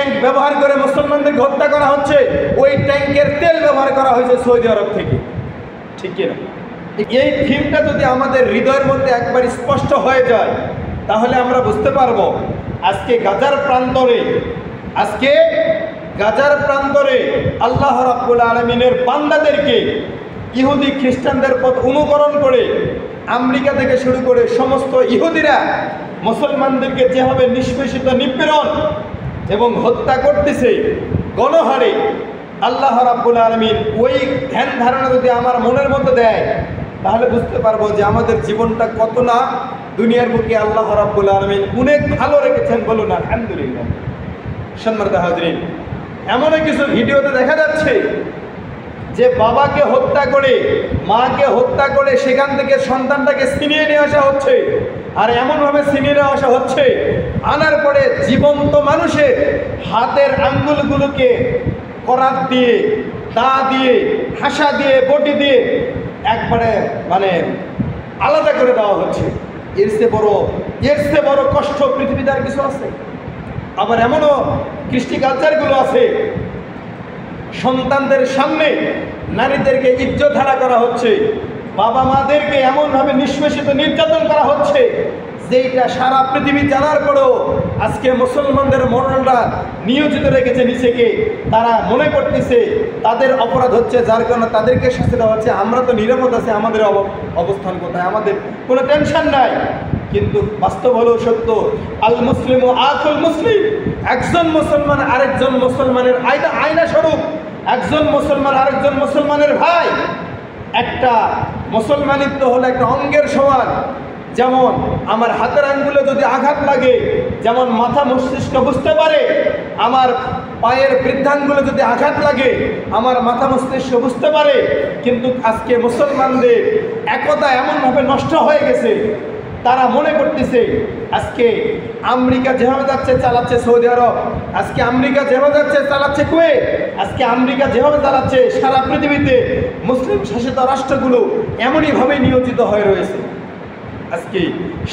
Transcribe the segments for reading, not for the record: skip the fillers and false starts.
Tank ব্যবহার করে মুসলমানদেরকে হত্যা করা হচ্ছে, ওই ট্যাঙ্কের তেল ব্যবহার করা হয়েছে সৌদি আরব থেকে। ঠিক কিনা? এই থিমটা যদি আমাদের হৃদয়ের মধ্যে একবার স্পষ্ট হয়ে যায়, তাহলে আমরা বুঝতে পারবো আজকে গাজার প্রান্তরে আল্লাহ রাব্বুল আলামিনের বান্দাদেরকে ইহুদি খ্রিস্টানদের পথ অনুকরণ করে আমেরিকা থেকে শুরু করে সমস্ত ইহুদিরা মুসলমানদেরকে যেভাবে নিষ্পেষিত, নিপীড়ন এবং হত্যা করতেছে গণহারে, আল্লাহ রাব্বুল আলামিন ওই ধ্যান ধারণা যদি আমার মনের মধ্যে দেয়, তাহলে বুঝতে পারবো যে আমাদের জীবনটা কত না দুনিয়ার বুকে আল্লাহ রাব্বুল আলামিন অনেক ভালো রেখেছেন। বলুন আলহামদুলিল্লাহ। সম্মানিত হাজরিন, এমনই কিছু ভিডিওতে দেখা যাচ্ছে যে বাবাকে হত্যা করে, মাকে হত্যা করে সেখান থেকে সন্তানটাকে ছিনিয়ে নিয়ে আসা হচ্ছে, আর এমনভাবে ছিনিয়ে নিয়ে আসা হচ্ছে, আনার পরে জীবন্ত মানুষের হাতের আঙ্গুলগুলোকে করাত দিয়ে, দা দিয়ে, হাসা দিয়ে, বটি দিয়ে একবারে আলাদা করে দেওয়া হচ্ছে। এর চেয়ে বড় কষ্ট পৃথিবীতে আর কিছু আছে? আবার এমনও কৃষ্টি কালচারগুলো আছে, সন্তানদের সামনে নারীদেরকে ইজ্জতহারা করা হচ্ছে, বাবা মাদেরকে এমনভাবে নিষ্পেষিত, নির্যাতন করা হচ্ছে, যেটা সারা পৃথিবী জানার পরেও আজকে মুসলমানদের মরণরা নিয়োজিত রেখেছে নিচেকে। তারা মনে করতেছে তাদের অপরাধ হচ্ছে, যার কারণে তাদেরকে শাস্তি দেওয়া হচ্ছে। আমরা তো নিরাপদ আছি, আমাদের অবস্থান কোথায়, আমাদের কোনো টেনশন নাই। কিন্তু বাস্তব হলো সত্য, আল মুসলিম ও আখুল মুসলিম, একজন মুসলমান আরেকজন মুসলমানের আয়না স্বরূপ, একজন মুসলমান আরেকজন মুসলমানের ভাই। একটা মুসলমানিত্ব হলো একটা অঙ্গের সমান। যেমন আমার হাতের আঙ্গুলে যদি আঘাত লাগে, যেমন মাথা মস্তিষ্ক বুঝতে পারে, আমার পায়ের বৃদ্ধাঙ্গুলে যদি আঘাত লাগে, আমার মাথা মস্তিষ্ক বুঝতে পারে। কিন্তু আজকে মুসলমানদের একতা এমনভাবে নষ্ট হয়ে গেছে, তারা মনে করতেছে আজকে আমেরিকা যেভাবে যাচ্ছে চালাচ্ছে সৌদি আরব, আজকে আমেরিকা যেভাবে যাচ্ছে চালাচ্ছে কুয়েত, আজকে আমেরিকা যেভাবে চালাচ্ছে সারা পৃথিবীতে মুসলিম শাসিত রাষ্ট্রগুলো এমনইভাবে নিয়োজিত হয়ে রয়েছে। আজকে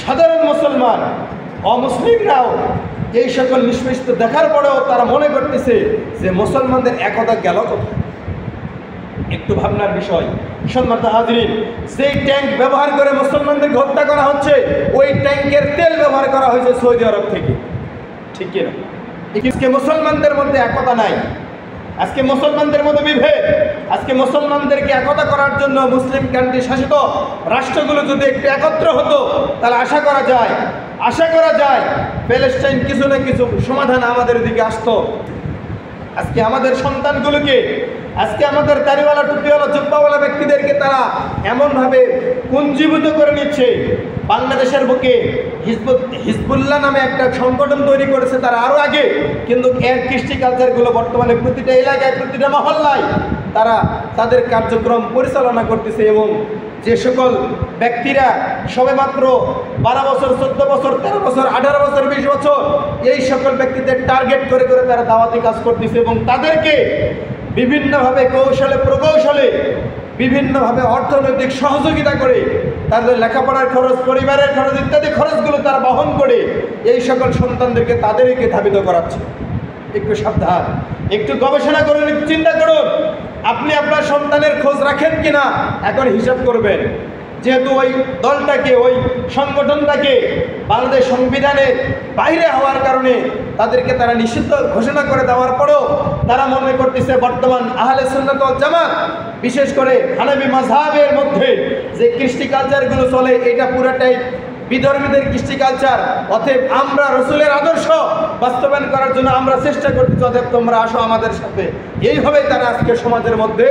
সাধারণ মুসলমান, অমুসলিমরাও এই সকল নিষ্পেষিত দেখার পরেও তারা মনে করতেছে যে মুসলমানদের একতা গেল কোথায়। একটু ভাবনার বিষয়। সম্মানিত হাজরিন, যেই ট্যাঙ্ক ব্যবহার করে মুসলমানদেরকে হত্যা করা হচ্ছে, ওই ট্যাঙ্কের তেল ব্যবহার করা হয়েছে সৌদি আরব থেকে। ঠিক কিনা? আজকে মুসলমানদের মধ্যে একতা নাই, আজকে মুসলমানদের মধ্যে বিভেদ। আজকে মুসলমানদেরকে একতা করার জন্য মুসলিম কান্ট্রি শাসিত রাষ্ট্রগুলো যদি একটু একত্র হতো, তাহলে আশা করা যায় প্যালেস্টাইন কিছু না কিছু সমাধান আমাদের দিকে আসতো। আজকে আমাদের সন্তানগুলোকে, আজকে আমাদের দাড়িওয়ালা, টুপিওয়ালা, জুব্বাওয়ালা ব্যক্তিদেরকে তারা এমনভাবে পুঞ্জীভূত করে নিচ্ছে। বাংলাদেশের বুকে হিজবুল্লাহ নামে একটা সংগঠন তৈরি করেছে তারা আরও আগে, কিন্তু এর কৃষ্টি কালচারগুলো বর্তমানে প্রতিটা এলাকায়, প্রতিটা মহল্লায় তারা তাদের কার্যক্রম পরিচালনা করতেছে। এবং যে সকল ব্যক্তিরা সবেমাত্র 12 বছর, 14 বছর, 13 বছর, 18 বছর, 20 বছর, এই সকল ব্যক্তিদের টার্গেট করে করে তারা দাওয়াতি কাজ করতেছে এবং তাদেরকে বিভিন্নভাবে কৌশলে প্রকৌশলে বিভিন্নভাবে অর্থনৈতিক সহযোগিতা করে তাদের লেখাপড়ার খরচ, পরিবারের খরচ ইত্যাদি খরচগুলো তারা বহন করে এই সকল সন্তানদেরকে তাদেরকে ধাবিত করাচ্ছে। একটু সাবধান, একটু গবেষণা করুন, একটু চিন্তা করুন, আপনি আপনার সন্তানের খোঁজ রাখেন কিনা এখন হিসাব করবেন। যেহেতু ওই দলটাকে, ওই সংগঠনটাকে বাংলাদেশ সংবিধানের বাইরে হওয়ার কারণে তাদেরকে তারা নিষিদ্ধ ঘোষণা করে দেওয়ার পরেও তারা মনে করতেছে বর্তমান আহলে সুন্নাত ওয়াল জামাত, বিশেষ করে হানাফি মাযহাবের মধ্যে যে কৃষ্টি কালচারগুলো চলে, এটা পুরাটাই বিধর্মীদের কৃষ্টি কালচার। অতএব আমরা রসুলের আদর্শ বাস্তবায়ন করার জন্য আমরা চেষ্টা করতেছি, অতএব তোমরা আসো আমাদের সাথে। এইভাবেই তারা আজকে সমাজের মধ্যে,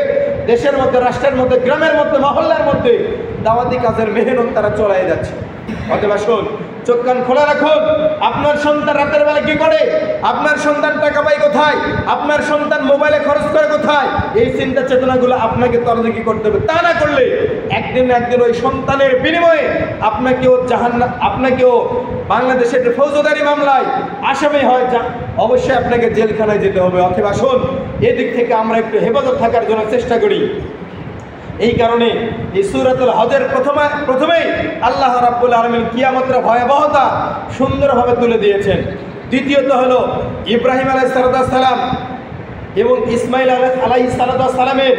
দেশের মধ্যে, রাষ্ট্রের মধ্যে, গ্রামের মধ্যে, মহল্লার মধ্যে দাওয়াতি কাজের মেহনত তারা চলাই যাচ্ছে। অতএব আসুন, চোখ কান খোলা রাখুন। আপনার সন্তান রাতের বেলা কি করে, আপনার সন্তান টাকা পায় কোথায়, আপনার সন্তান মোবাইলে খরচ করে কোথায়, এই চিন্তা চেতনাগুলো আপনাকে তদারকি করতে হবে। তা না করলে একদিন না একদিন ওই সন্তানের বিনিময়ে আপনাকেও বাংলাদেশের ফৌজদারি মামলায় আসামি হয়, অবশ্যই আপনাকে জেলখানায় যেতে হবে। অথবা আসুন, এদিক থেকে আমরা একটু হেফাজত থাকার জন্য চেষ্টা করি। এই কারণে এই সূরাতুল হজের প্রথমেই আল্লাহ রাব্বুল আলামিন কিয়ামতের ভয়াবহতা সুন্দরভাবে তুলে দিয়েছেন। দ্বিতীয়ত হলো ইব্রাহিম আলাইহিস সালাম এবং ইসমাইল আলাইহিস সালামের